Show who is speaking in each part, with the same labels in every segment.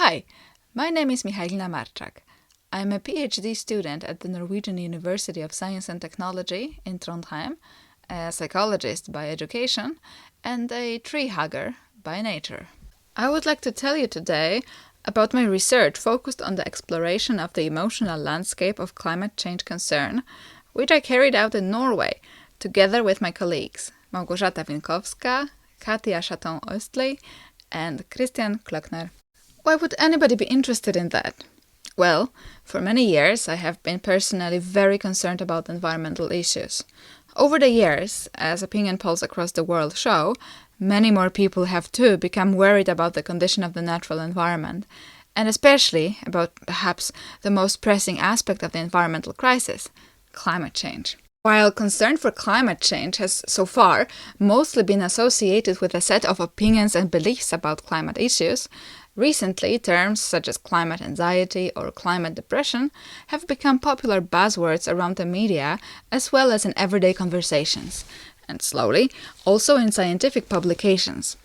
Speaker 1: Hi, my name is Michalina Marczak. I am a PhD student at the Norwegian University of Science and Technology in Trondheim, a psychologist by education, and a tree hugger by nature. I would like to tell you today about my research focused on the exploration of the emotional landscape of climate change concern, which I carried out in Norway, together with my colleagues Małgorzata Winkowska, Katia Chaton-Östley, and Christian Klöckner. Why would anybody be interested in that? Well, for many years I have been personally very concerned about environmental issues. Over the years, as opinion polls across the world show, many more people have too become worried about the condition of the natural environment, and especially about perhaps the most pressing aspect of the environmental crisis, climate change. While concern for climate change has so far mostly been associated with a set of opinions and beliefs about climate issues, recently terms such as climate anxiety or climate depression have become popular buzzwords around the media as well as in everyday conversations, and slowly also in scientific publications.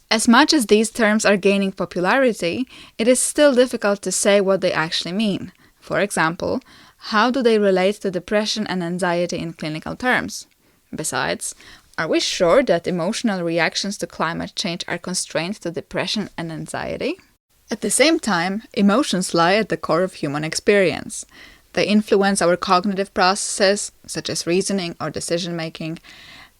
Speaker 1: As much as these terms are gaining popularity, it is still difficult to say what they actually mean. For example, how do they relate to depression and anxiety in clinical terms? Besides, are we sure that emotional reactions to climate change are constrained to depression and anxiety? At the same time, emotions lie at the core of human experience. They influence our cognitive processes, such as reasoning or decision-making.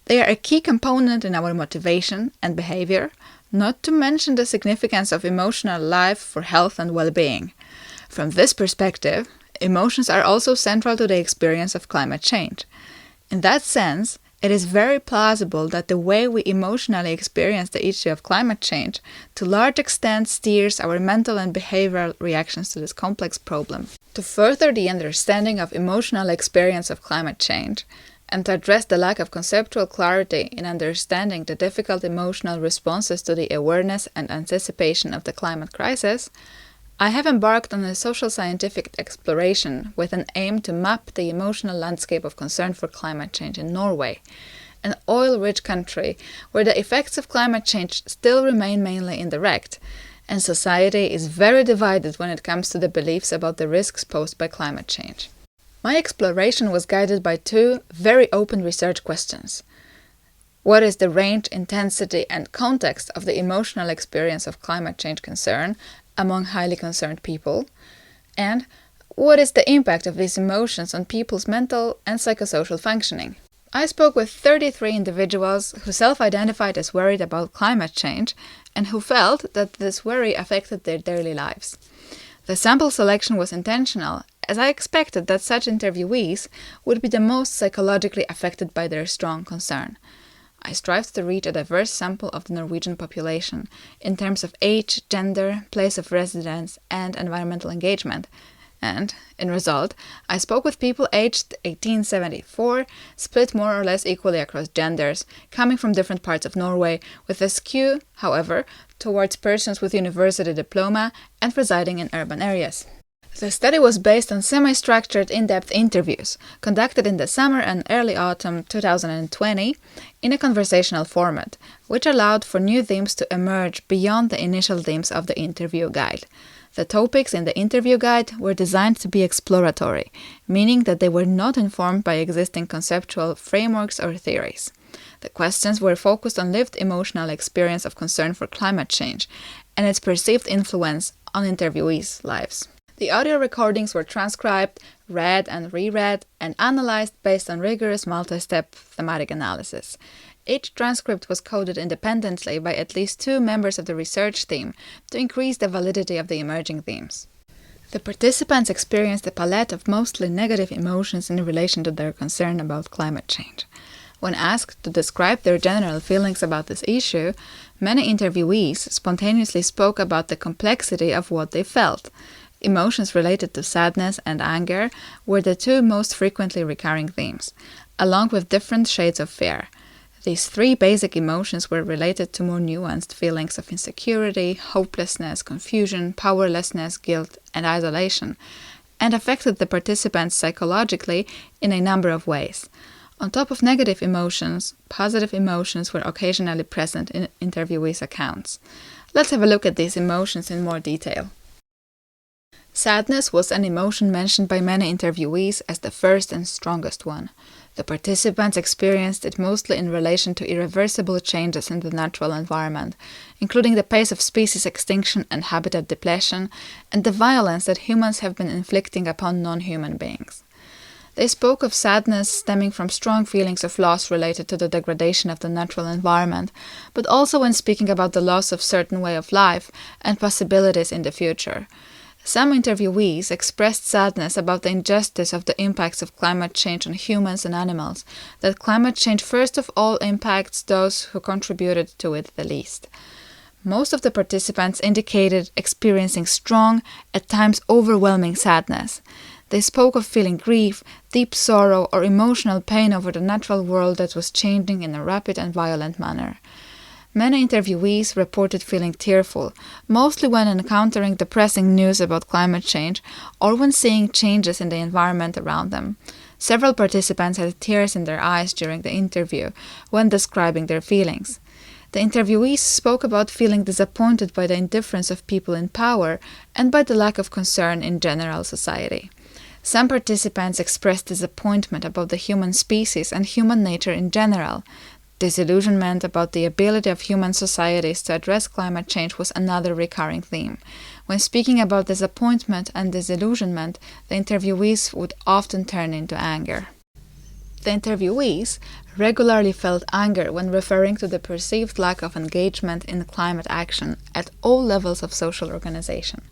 Speaker 1: They are a key component in our motivation and behavior, not to mention the significance of emotional life for health and well-being. From this perspective, emotions are also central to the experience of climate change. In that sense, it is very plausible that the way we emotionally experience the issue of climate change to a large extent steers our mental and behavioral reactions to this complex problem. To further the understanding of emotional experience of climate change, and to address the lack of conceptual clarity in understanding the difficult emotional responses to the awareness and anticipation of the climate crisis, I have embarked on a social scientific exploration with an aim to map the emotional landscape of concern for climate change in Norway, an oil-rich country where the effects of climate change still remain mainly indirect, and society is very divided when it comes to the beliefs about the risks posed by climate change. My exploration was guided by two very open research questions. What is the range, intensity, and context of the emotional experience of climate change concern among highly concerned people? And what is the impact of these emotions on people's mental and psychosocial functioning? I spoke with 33 individuals who self-identified as worried about climate change and who felt that this worry affected their daily lives. The sample selection was intentional, as I expected that such interviewees would be the most psychologically affected by their strong concern. I strived to reach a diverse sample of the Norwegian population in terms of age, gender, place of residence, and environmental engagement. And, in result, I spoke with people aged 1874, split more or less equally across genders, coming from different parts of Norway, with a skew, however, towards persons with university diploma and residing in urban areas. The study was based on semi-structured in-depth interviews, conducted in the summer and early autumn 2020 in a conversational format, which allowed for new themes to emerge beyond the initial themes of the interview guide. The topics in the interview guide were designed to be exploratory, meaning that they were not informed by existing conceptual frameworks or theories. The questions were focused on lived emotional experience of concern for climate change and its perceived influence on interviewees' lives. The audio recordings were transcribed, read and reread, and analyzed based on rigorous multi-step thematic analysis. Each transcript was coded independently by at least 2 members of the research team to increase the validity of the emerging themes. The participants experienced a palette of mostly negative emotions in relation to their concern about climate change. When asked to describe their general feelings about this issue, many interviewees spontaneously spoke about the complexity of what they felt. Emotions related to sadness and anger were the 2 most frequently recurring themes, along with different shades of fear. These 3 basic emotions were related to more nuanced feelings of insecurity, hopelessness, confusion, powerlessness, guilt, and isolation, and affected the participants psychologically in a number of ways. On top of negative emotions, positive emotions were occasionally present in interviewees' accounts. Let's have a look at these emotions in more detail. Sadness was an emotion mentioned by many interviewees as the first and strongest one. The participants experienced it mostly in relation to irreversible changes in the natural environment, including the pace of species extinction and habitat depletion, and the violence that humans have been inflicting upon non-human beings. They spoke of sadness stemming from strong feelings of loss related to the degradation of the natural environment, but also when speaking about the loss of certain way of life and possibilities in the future. Some interviewees expressed sadness about the injustice of the impacts of climate change on humans and animals, that climate change first of all impacts those who contributed to it the least. Most of the participants indicated experiencing strong, at times overwhelming sadness. They spoke of feeling grief, deep sorrow, or emotional pain over the natural world that was changing in a rapid and violent manner. Many interviewees reported feeling tearful, mostly when encountering depressing news about climate change or when seeing changes in the environment around them. Several participants had tears in their eyes during the interview when describing their feelings. The interviewees spoke about feeling disappointed by the indifference of people in power and by the lack of concern in general society. Some participants expressed disappointment about the human species and human nature in general. Disillusionment about the ability of human societies to address climate change was another recurring theme. When speaking about disappointment and disillusionment, the interviewees would often turn into anger. The interviewees regularly felt anger when referring to the perceived lack of engagement in climate action at all levels of social organization.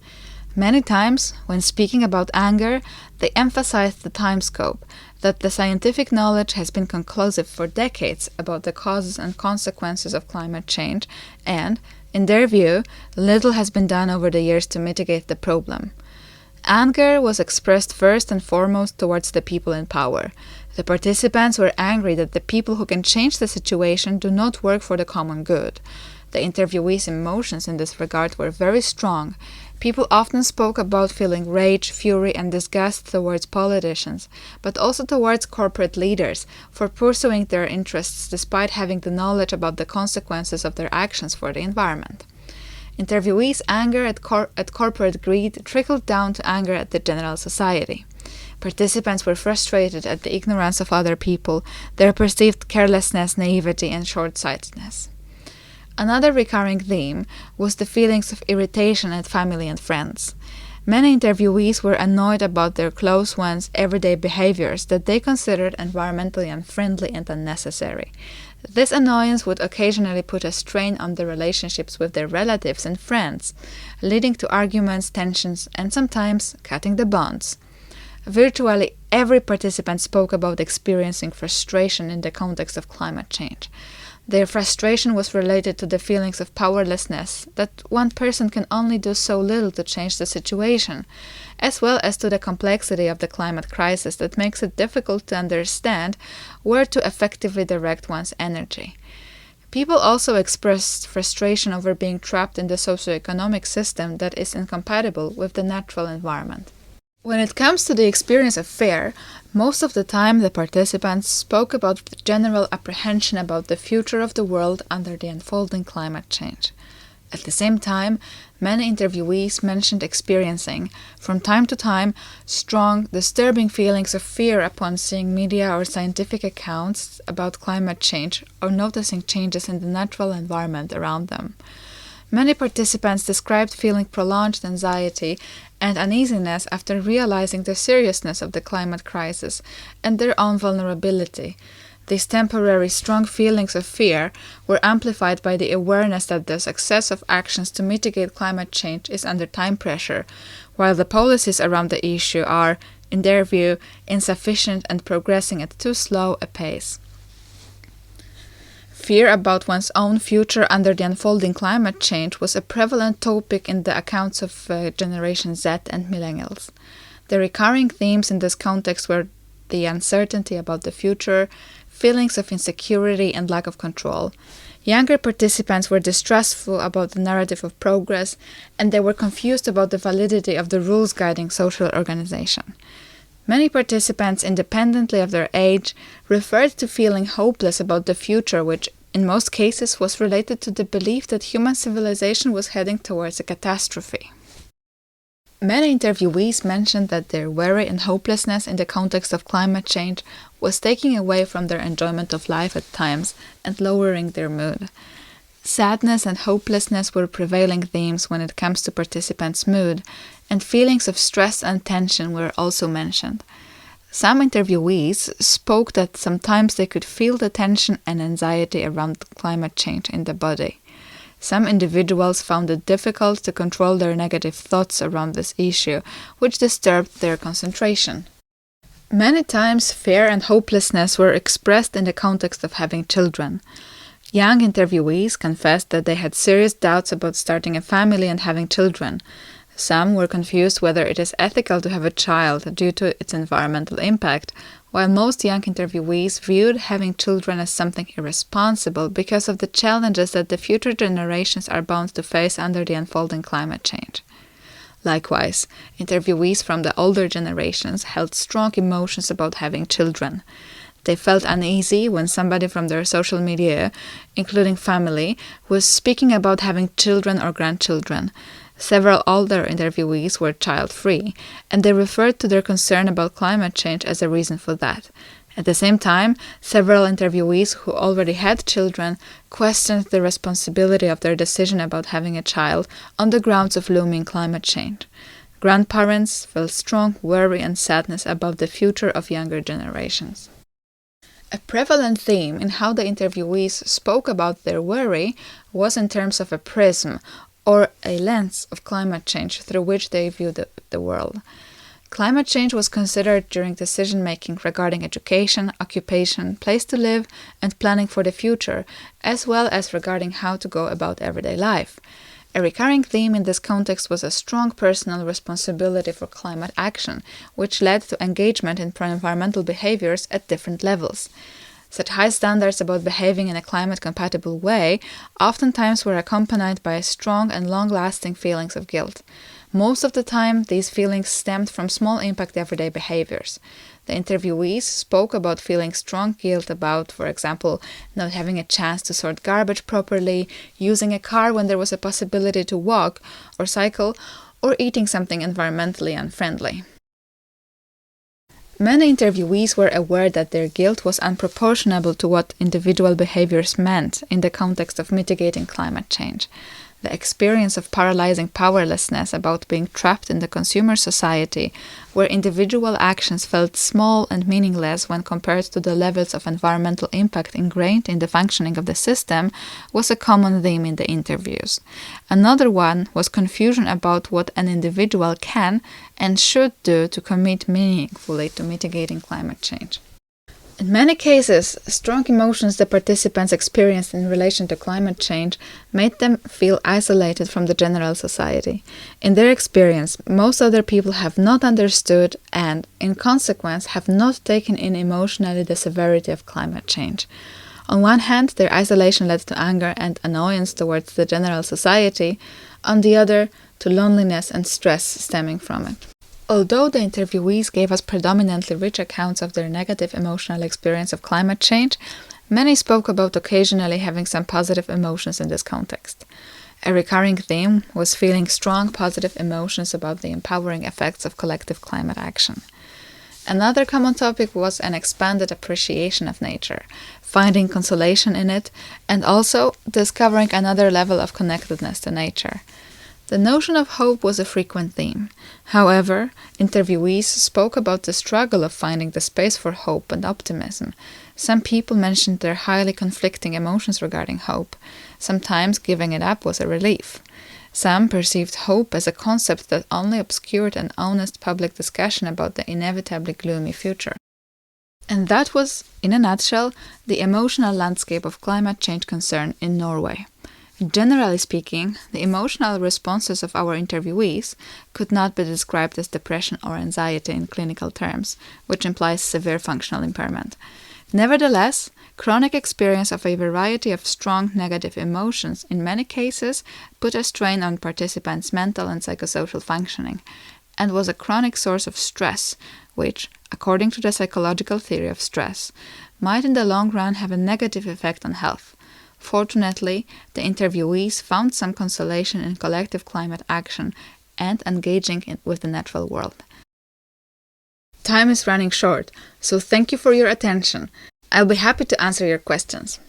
Speaker 1: Many times, when speaking about anger, they emphasized the time scope, that the scientific knowledge has been conclusive for decades about the causes and consequences of climate change, and, in their view, little has been done over the years to mitigate the problem. Anger was expressed first and foremost towards the people in power. The participants were angry that the people who can change the situation do not work for the common good. The interviewees' emotions in this regard were very strong. People often spoke about feeling rage, fury, and disgust towards politicians, but also towards corporate leaders for pursuing their interests despite having the knowledge about the consequences of their actions for the environment. Interviewees' anger at corporate greed trickled down to anger at the general society. Participants were frustrated at the ignorance of other people, their perceived carelessness, naivety, and short-sightedness. Another recurring theme was the feelings of irritation at family and friends. Many interviewees were annoyed about their close ones' everyday behaviors that they considered environmentally unfriendly and unnecessary. This annoyance would occasionally put a strain on their relationships with their relatives and friends, leading to arguments, tensions, and sometimes cutting the bonds. Virtually every participant spoke about experiencing frustration in the context of climate change. Their frustration was related to the feelings of powerlessness, that one person can only do so little to change the situation, as well as to the complexity of the climate crisis that makes it difficult to understand where to effectively direct one's energy. People also expressed frustration over being trapped in the socioeconomic system that is incompatible with the natural environment. When it comes to the experience of fear, most of the time the participants spoke about the general apprehension about the future of the world under the unfolding climate change. At the same time, many interviewees mentioned experiencing, from time to time, strong, disturbing feelings of fear upon seeing media or scientific accounts about climate change or noticing changes in the natural environment around them. Many participants described feeling prolonged anxiety and uneasiness after realizing the seriousness of the climate crisis and their own vulnerability. These temporary strong feelings of fear were amplified by the awareness that the success of actions to mitigate climate change is under time pressure, while the policies around the issue are, in their view, insufficient and progressing at too slow a pace. Fear about one's own future under the unfolding climate change was a prevalent topic in the accounts of Generation Z and Millennials. The recurring themes in this context were the uncertainty about the future, feelings of insecurity and lack of control. Younger participants were distrustful about the narrative of progress, and they were confused about the validity of the rules guiding social organization. Many participants, independently of their age, referred to feeling hopeless about the future which in most cases was related to the belief that human civilization was heading towards a catastrophe. Many interviewees mentioned that their worry and hopelessness in the context of climate change was taking away from their enjoyment of life at times and lowering their mood. Sadness and hopelessness were prevailing themes when it comes to participants' mood, and feelings of stress and tension were also mentioned. Some interviewees spoke that sometimes they could feel the tension and anxiety around climate change in the body. Some individuals found it difficult to control their negative thoughts around this issue, which disturbed their concentration. Many times, fear and hopelessness were expressed in the context of having children. Young interviewees confessed that they had serious doubts about starting a family and having children. Some were confused whether it is ethical to have a child due to its environmental impact, while most young interviewees viewed having children as something irresponsible because of the challenges that the future generations are bound to face under the unfolding climate change. Likewise, interviewees from the older generations held strong emotions about having children. They felt uneasy when somebody from their social media, including family, was speaking about having children or grandchildren. Several older interviewees were child-free, and they referred to their concern about climate change as a reason for that. At the same time, several interviewees who already had children questioned the responsibility of their decision about having a child on the grounds of looming climate change. Grandparents felt strong worry and sadness about the future of younger generations. A prevalent theme in how the interviewees spoke about their worry was in terms of a prism, or a lens of climate change through which they viewed the world. Climate change was considered during decision-making regarding education, occupation, place to live, and planning for the future, as well as regarding how to go about everyday life. A recurring theme in this context was a strong personal responsibility for climate action, which led to engagement in pro-environmental behaviors at different levels. Such high standards about behaving in a climate-compatible way oftentimes were accompanied by strong and long-lasting feelings of guilt. Most of the time, these feelings stemmed from small-impact everyday behaviors. The interviewees spoke about feeling strong guilt about, for example, not having a chance to sort garbage properly, using a car when there was a possibility to walk or cycle, or eating something environmentally unfriendly. Many interviewees were aware that their guilt was unproportional to what individual behaviors meant in the context of mitigating climate change. The experience of paralyzing powerlessness about being trapped in the consumer society, where individual actions felt small and meaningless when compared to the levels of environmental impact ingrained in the functioning of the system, was a common theme in the interviews. Another one was confusion about what an individual can and should do to commit meaningfully to mitigating climate change. In many cases, strong emotions the participants experienced in relation to climate change made them feel isolated from the general society. In their experience, most other people have not understood and, in consequence, have not taken in emotionally the severity of climate change. On one hand, their isolation led to anger and annoyance towards the general society, on the other, to loneliness and stress stemming from it. Although the interviewees gave us predominantly rich accounts of their negative emotional experience of climate change, many spoke about occasionally having some positive emotions in this context. A recurring theme was feeling strong positive emotions about the empowering effects of collective climate action. Another common topic was an expanded appreciation of nature, finding consolation in it, and also discovering another level of connectedness to nature. The notion of hope was a frequent theme. However, interviewees spoke about the struggle of finding the space for hope and optimism. Some people mentioned their highly conflicting emotions regarding hope. Sometimes giving it up was a relief. Some perceived hope as a concept that only obscured an honest public discussion about the inevitably gloomy future. And that was, in a nutshell, the emotional landscape of climate change concern in Norway. Generally speaking, the emotional responses of our interviewees could not be described as depression or anxiety in clinical terms, which implies severe functional impairment. Nevertheless, chronic experience of a variety of strong negative emotions in many cases put a strain on participants' mental and psychosocial functioning, and was a chronic source of stress, which, according to the psychological theory of stress, might in the long run have a negative effect on health. Fortunately, the interviewees found some consolation in collective climate action and engaging with the natural world. Time is running short, so thank you for your attention. I'll be happy to answer your questions.